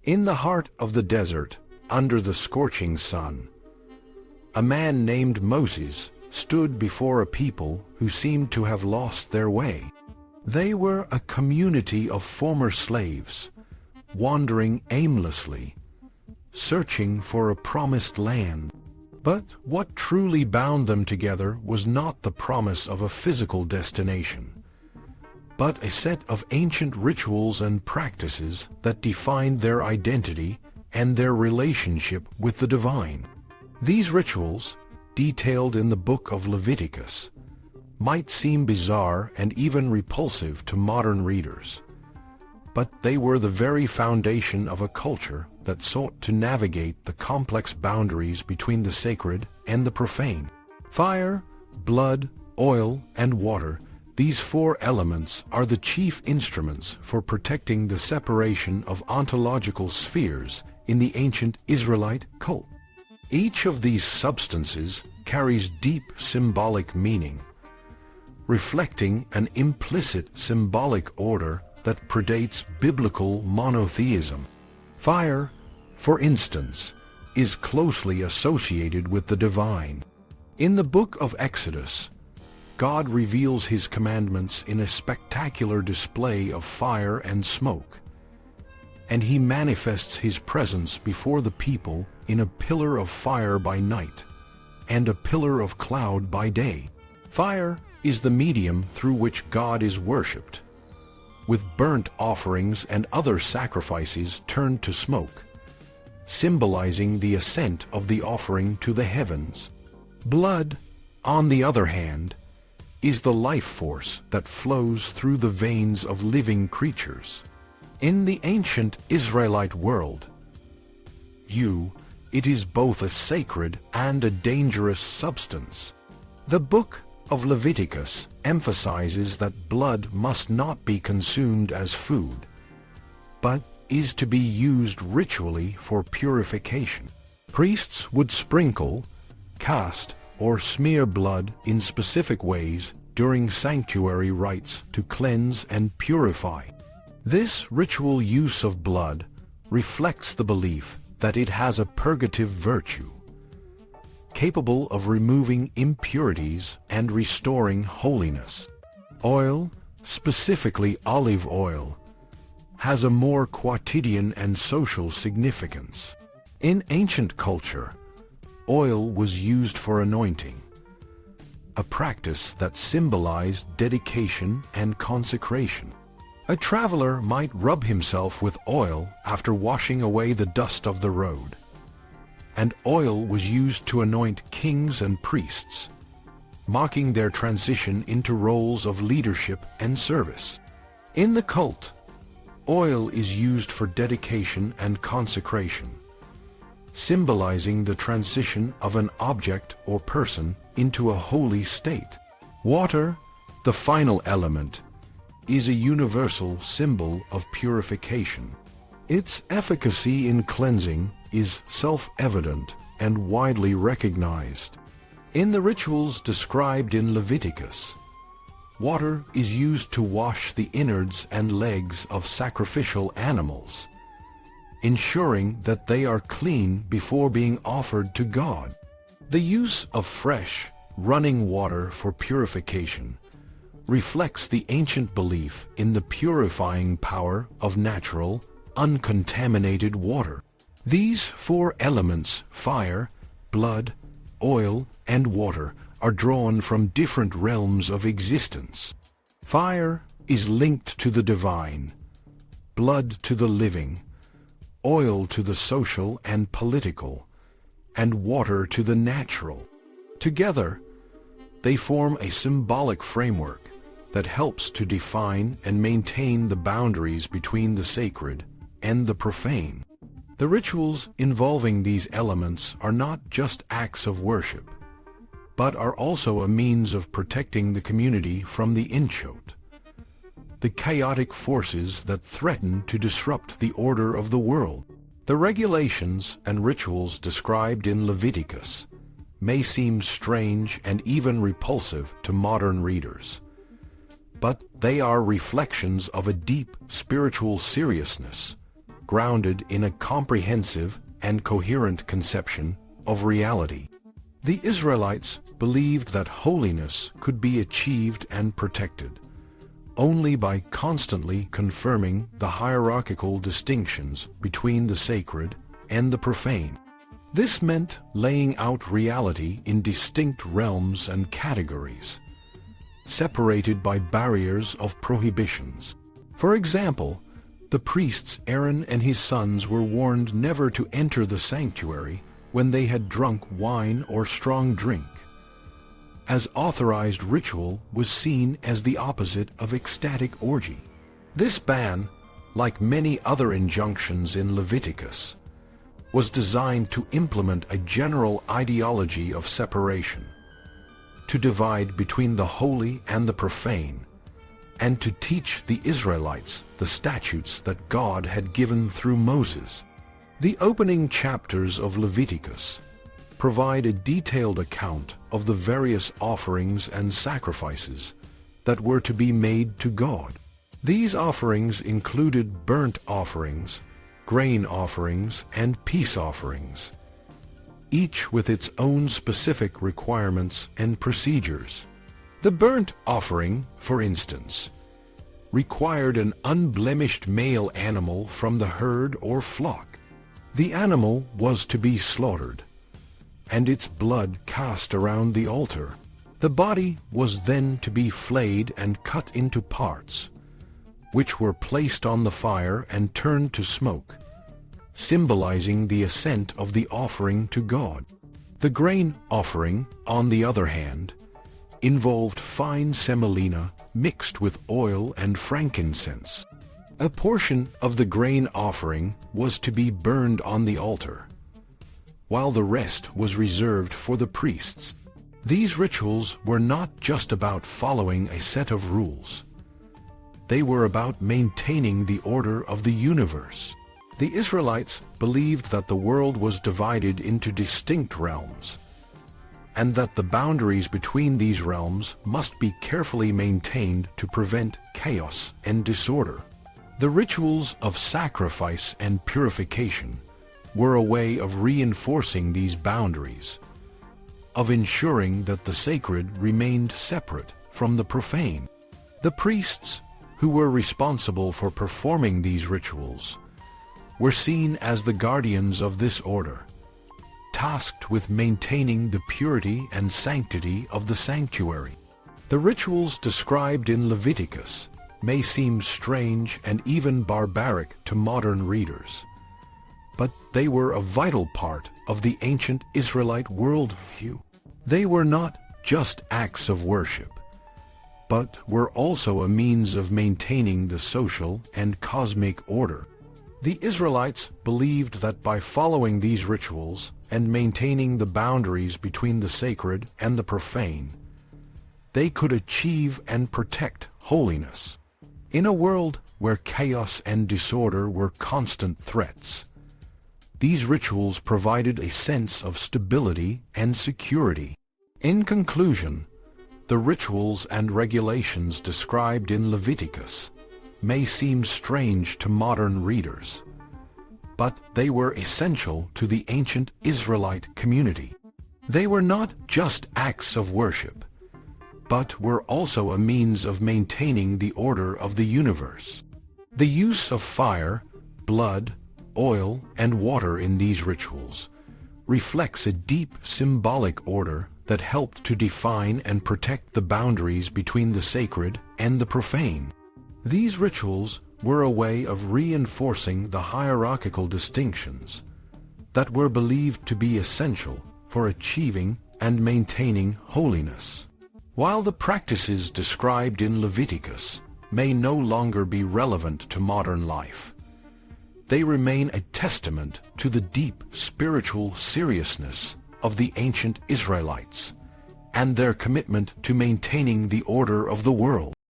In the heart of the desert, under the scorching sun, a man named Moses stood before a people who seemed to have lost their way. They were a community of former slaves, wandering aimlessly, searching for a promised land. But what truly bound them together was not the promise of a physical destination, but a set of ancient rituals and practices that defined their identity and their relationship with the divine. These rituals, detailed in the book of Leviticus, might seem bizarre and even repulsive to modern readers, but they were the very foundation of a culture that sought to navigate the complex boundaries between the sacred and the profane. Fire, blood, oil, and water, these four elements are the chief instruments for protecting the separation of ontological spheres in the ancient Israelite cult. Each of these substances carries deep symbolic meaning, reflecting an implicit symbolic order that predates biblical monotheism. Fire, for instance, is closely associated with the divine. In the book of Exodus, God reveals his commandments in a spectacular display of fire and smoke, and he manifests his presence before the people in a pillar of fire by night and a pillar of cloud by day. Fire is the medium through which God is worshipped, with burnt offerings and other sacrifices turned to smoke, symbolizing the ascent of the offering to the heavens. Blood, on the other hand, is the life force that flows through the veins of living creatures. In the ancient Israelite world, it is both a sacred and a dangerous substance. The book of Leviticus emphasizes that blood must not be consumed as food, but is to be used ritually for purification. Priests would sprinkle, cast, or smear blood in specific ways during sanctuary rites to cleanse and purify. This ritual use of blood reflects the belief that it has a purgative virtue, capable of removing impurities and restoring holiness. Oil, specifically olive oil, has a more quotidian and social significance. In ancient culture, oil was used for anointing, a practice that symbolized dedication and consecration. A traveler might rub himself with oil after washing away the dust of the road, and oil was used to anoint kings and priests, marking their transition into roles of leadership and service. In the cult, oil is used for dedication and consecration, symbolizing the transition of an object or person into a holy state. Water, the final element, is a universal symbol of purification. Its efficacy in cleansing is self-evident and widely recognized. In the rituals described in Leviticus, water is used to wash the innards and legs of sacrificial animals, ensuring that they are clean before being offered to God. The use of fresh, running water for purification reflects the ancient belief in the purifying power of natural, uncontaminated water. These four elements, fire, blood, oil, and water, are drawn from different realms of existence. Fire is linked to the divine, blood to the living, oil to the social and political, and water to the natural. Together, they form a symbolic framework that helps to define and maintain the boundaries between the sacred and the profane. The rituals involving these elements are not just acts of worship, but are also a means of protecting the community from the inchot, the chaotic forces that threaten to disrupt the order of the world. The regulations and rituals described in Leviticus may seem strange and even repulsive to modern readers, but they are reflections of a deep spiritual seriousness, grounded in a comprehensive and coherent conception of reality. The Israelites believed that holiness could be achieved and protected only by constantly confirming the hierarchical distinctions between the sacred and the profane. This meant laying out reality in distinct realms and categories, separated by barriers of prohibitions. For example, the priests Aaron and his sons were warned never to enter the sanctuary when they had drunk wine or strong drink, as authorized ritual was seen as the opposite of ecstatic orgy. This ban, like many other injunctions in Leviticus, was designed to implement a general ideology of separation, to divide between the holy and the profane, and to teach the Israelites the statutes that God had given through Moses. The opening chapters of Leviticus provide a detailed account of the various offerings and sacrifices that were to be made to God. These offerings included burnt offerings, grain offerings, and peace offerings, each with its own specific requirements and procedures. The burnt offering, for instance, required an unblemished male animal from the herd or flock. The animal was to be slaughtered, and its blood cast around the altar. The body was then to be flayed and cut into parts, which were placed on the fire and turned to smoke, symbolizing the assent of the offering to God. The grain offering, on the other hand, involved fine semolina mixed with oil and frankincense. A portion of the grain offering was to be burned on the altar, while the rest was reserved for the priests. These rituals were not just about following a set of rules. They were about maintaining the order of the universe. The Israelites believed that the world was divided into distinct realms, and that the boundaries between these realms must be carefully maintained to prevent chaos and disorder. The rituals of sacrifice and purification were a way of reinforcing these boundaries, of ensuring that the sacred remained separate from the profane. The priests, who were responsible for performing these rituals, were seen as the guardians of this order, tasked with maintaining the purity and sanctity of the sanctuary. The rituals described in Leviticus may seem strange and even barbaric to modern readers, but they were a vital part of the ancient Israelite worldview. They were not just acts of worship, but were also a means of maintaining the social and cosmic order. The Israelites believed that by following these rituals and maintaining the boundaries between the sacred and the profane, they could achieve and protect holiness. In a world where chaos and disorder were constant threats, these rituals provided a sense of stability and security. In conclusion, the rituals and regulations described in Leviticus may seem strange to modern readers, but they were essential to the ancient Israelite community. They were not just acts of worship, but were also a means of maintaining the order of the universe. The use of fire, blood, oil, and water in these rituals reflects a deep symbolic order that helped to define and protect the boundaries between the sacred and the profane. These rituals were a way of reinforcing the hierarchical distinctions that were believed to be essential for achieving and maintaining holiness. While the practices described in Leviticus may no longer be relevant to modern life, they remain a testament to the deep spiritual seriousness of the ancient Israelites and their commitment to maintaining the order of the world.